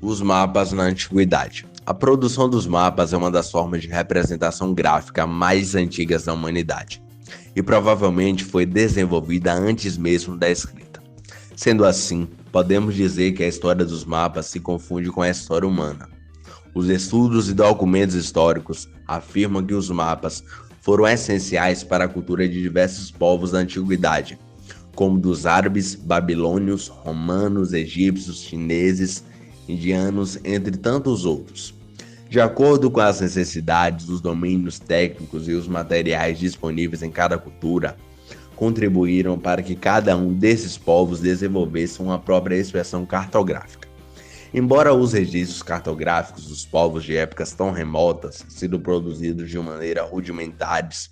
Os mapas na antiguidade. A produção dos mapas é uma das formas de representação gráfica mais antigas da humanidade e provavelmente foi desenvolvida antes mesmo da escrita. Sendo assim, podemos dizer que a história dos mapas se confunde com a história humana. Os estudos e documentos históricos afirmam que os mapas foram essenciais para a cultura de diversos povos da antiguidade, como dos árabes, babilônios, romanos, egípcios, chineses, indianos, entre tantos outros. De acordo com as necessidades, os domínios técnicos e os materiais disponíveis em cada cultura, contribuíram para que cada um desses povos desenvolvesse uma própria expressão cartográfica. Embora os registros cartográficos dos povos de épocas tão remotas sido produzidos de maneira rudimentares,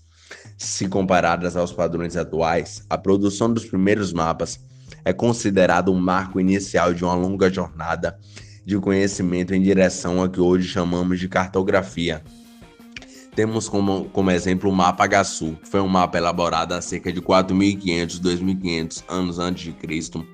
se comparadas aos padrões atuais, a produção dos primeiros mapas é considerada um marco inicial de uma longa jornada de conhecimento em direção ao que hoje chamamos de cartografia. Temos como exemplo o mapa Agaçu, que foi um mapa elaborado há cerca de 4.500 a 2.500 anos antes de Cristo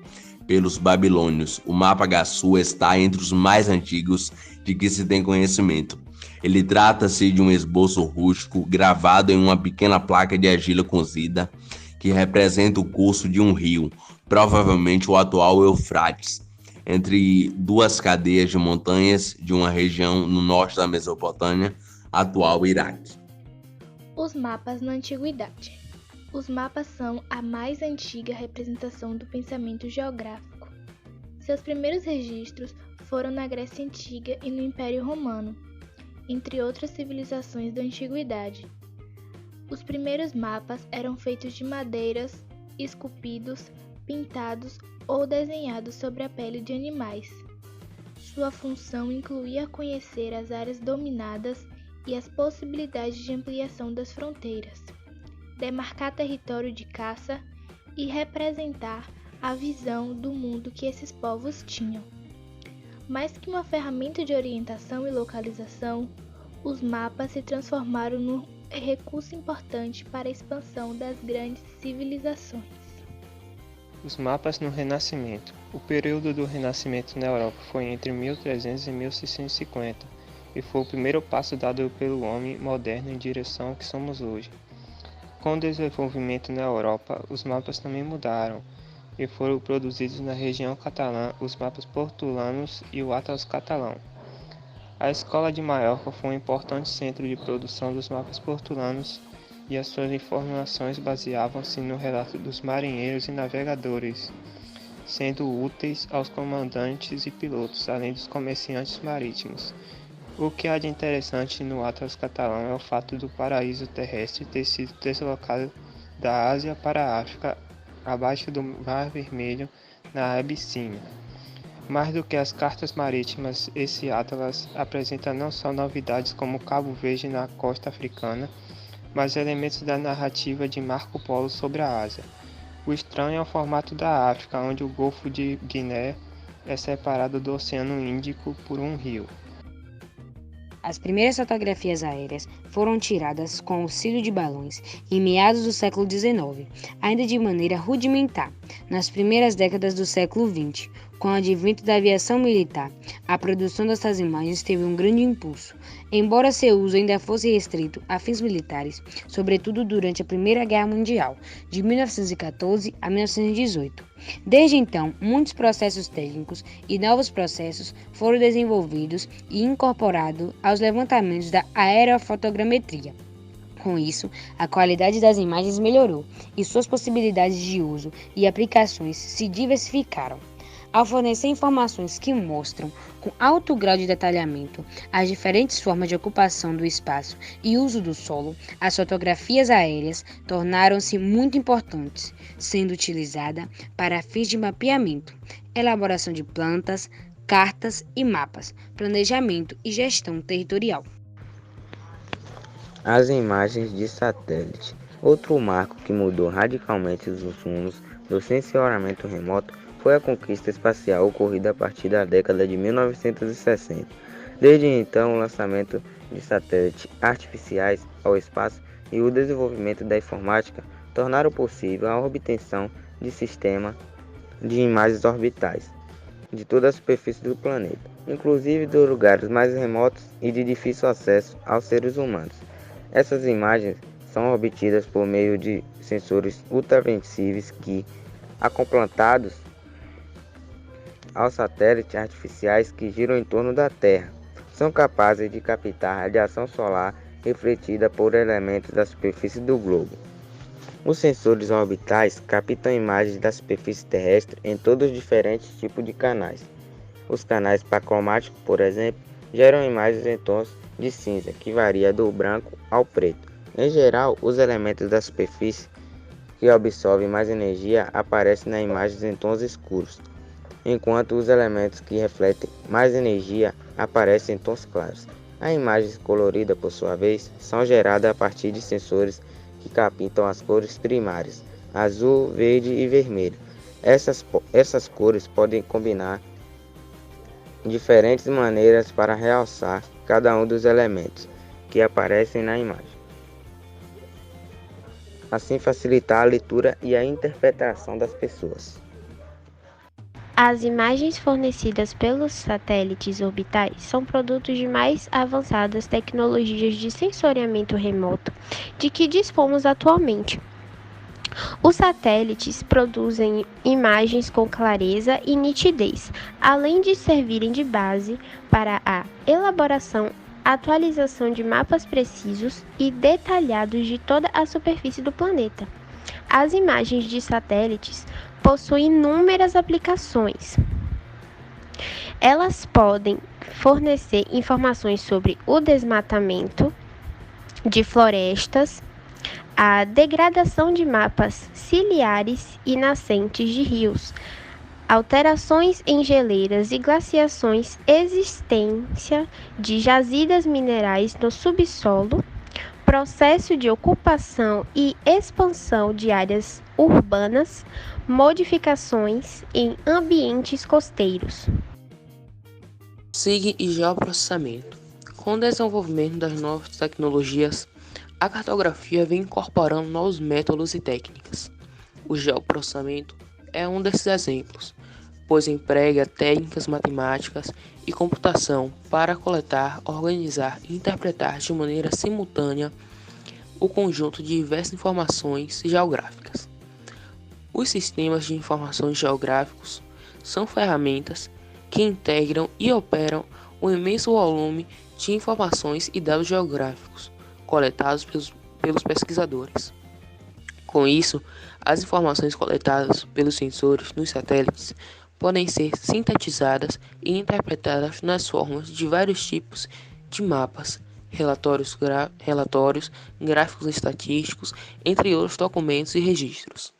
pelos babilônios. O mapa Agaçu está entre os mais antigos de que se tem conhecimento. Ele trata-se de um esboço rústico gravado em uma pequena placa de argila cozida que representa o curso de um rio, provavelmente o atual Eufrates, entre duas cadeias de montanhas de uma região no norte da Mesopotâmia, atual Iraque. Os mapas na antiguidade. Os mapas são a mais antiga representação do pensamento geográfico. Seus primeiros registros foram na Grécia Antiga e no Império Romano, entre outras civilizações da antiguidade. Os primeiros mapas eram feitos de madeiras, esculpidos, pintados ou desenhados sobre a pele de animais. Sua função incluía conhecer as áreas dominadas e as possibilidades de ampliação das fronteiras, demarcar território de caça e representar a visão do mundo que esses povos tinham. Mais que uma ferramenta de orientação e localização, os mapas se transformaram num recurso importante para a expansão das grandes civilizações. Os mapas no Renascimento. O período do Renascimento na Europa foi entre 1300 e 1650 e foi o primeiro passo dado pelo homem moderno em direção ao que somos hoje. Com o desenvolvimento na Europa, os mapas também mudaram e foram produzidos na região catalã os mapas portulanos e o Atlas catalão. A escola de Maiorca foi um importante centro de produção dos mapas portulanos e as suas informações baseavam-se no relato dos marinheiros e navegadores, sendo úteis aos comandantes e pilotos, além dos comerciantes marítimos. O que há de interessante no Atlas catalão é o fato do paraíso terrestre ter sido deslocado da Ásia para a África, abaixo do Mar Vermelho, na Abissínia. Mais do que as cartas marítimas, esse Atlas apresenta não só novidades como Cabo Verde na costa africana, mas elementos da narrativa de Marco Polo sobre a Ásia. O estranho é o formato da África, onde o Golfo de Guiné é separado do Oceano Índico por um rio. As primeiras fotografias aéreas foram tiradas com auxílio de balões em meados do século XIX, ainda de maneira rudimentar, nas primeiras décadas do século XX. Com o advento da aviação militar, a produção dessas imagens teve um grande impulso, embora seu uso ainda fosse restrito a fins militares, sobretudo durante a Primeira Guerra Mundial, de 1914 a 1918. Desde então, muitos processos técnicos e novos processos foram desenvolvidos e incorporados aos levantamentos da aerofotogrametria. Com isso, a qualidade das imagens melhorou e suas possibilidades de uso e aplicações se diversificaram. Ao fornecer informações que mostram, com alto grau de detalhamento, as diferentes formas de ocupação do espaço e uso do solo, as fotografias aéreas tornaram-se muito importantes, sendo utilizada para fins de mapeamento, elaboração de plantas, cartas e mapas, planejamento e gestão territorial. As imagens de satélite. Outro marco que mudou radicalmente os rumos do sensoramento remoto foi a conquista espacial ocorrida a partir da década de 1960. Desde então, o lançamento de satélites artificiais ao espaço e o desenvolvimento da informática tornaram possível a obtenção de sistemas de imagens orbitais. de toda a superfície do planeta, inclusive dos lugares mais remotos e de difícil acesso aos seres humanos. Essas imagens são obtidas por meio de sensores ultraversíveis que, acoplados aos satélites artificiais que giram em torno da Terra, são capazes de captar radiação solar refletida por elementos da superfície do globo. Os sensores orbitais captam imagens da superfície terrestre em todos os diferentes tipos de canais. Os canais pacromáticos, por exemplo, geram imagens em tons de cinza, que varia do branco ao preto. Em geral, os elementos da superfície que absorvem mais energia aparecem nas imagens em tons escuros, enquanto os elementos que refletem mais energia aparecem em tons claros. As imagens coloridas, por sua vez, são geradas a partir de sensores que captam as cores primárias, azul, verde e vermelho. Essas cores podem combinar diferentes maneiras para realçar cada um dos elementos que aparecem na imagem. Assim facilitar a leitura e a interpretação das pessoas. As imagens fornecidas pelos satélites orbitais são produtos de mais avançadas tecnologias de sensoriamento remoto de que dispomos atualmente. Os satélites produzem imagens com clareza e nitidez, além de servirem de base para a elaboração, atualização de mapas precisos e detalhados de toda a superfície do planeta. As imagens de satélites possuem inúmeras aplicações. Elas podem fornecer informações sobre o desmatamento de florestas, a degradação de mapas ciliares e nascentes de rios, alterações em geleiras e glaciações, existência de jazidas minerais no subsolo, processo de ocupação e expansão de áreas urbanas, modificações em ambientes costeiros. SIG e geoprocessamento. Com o desenvolvimento das novas tecnologias, a cartografia vem incorporando novos métodos e técnicas. O geoprocessamento é um desses exemplos, pois emprega técnicas matemáticas e computação para coletar, organizar e interpretar de maneira simultânea o conjunto de diversas informações geográficas. Os sistemas de informações geográficos são ferramentas que integram e operam um imenso volume de informações e dados geográficos coletados pelos pesquisadores. Com isso, as informações coletadas pelos sensores nos satélites podem ser sintetizadas e interpretadas nas formas de vários tipos de mapas, relatórios, gráficos estatísticos, entre outros documentos e registros.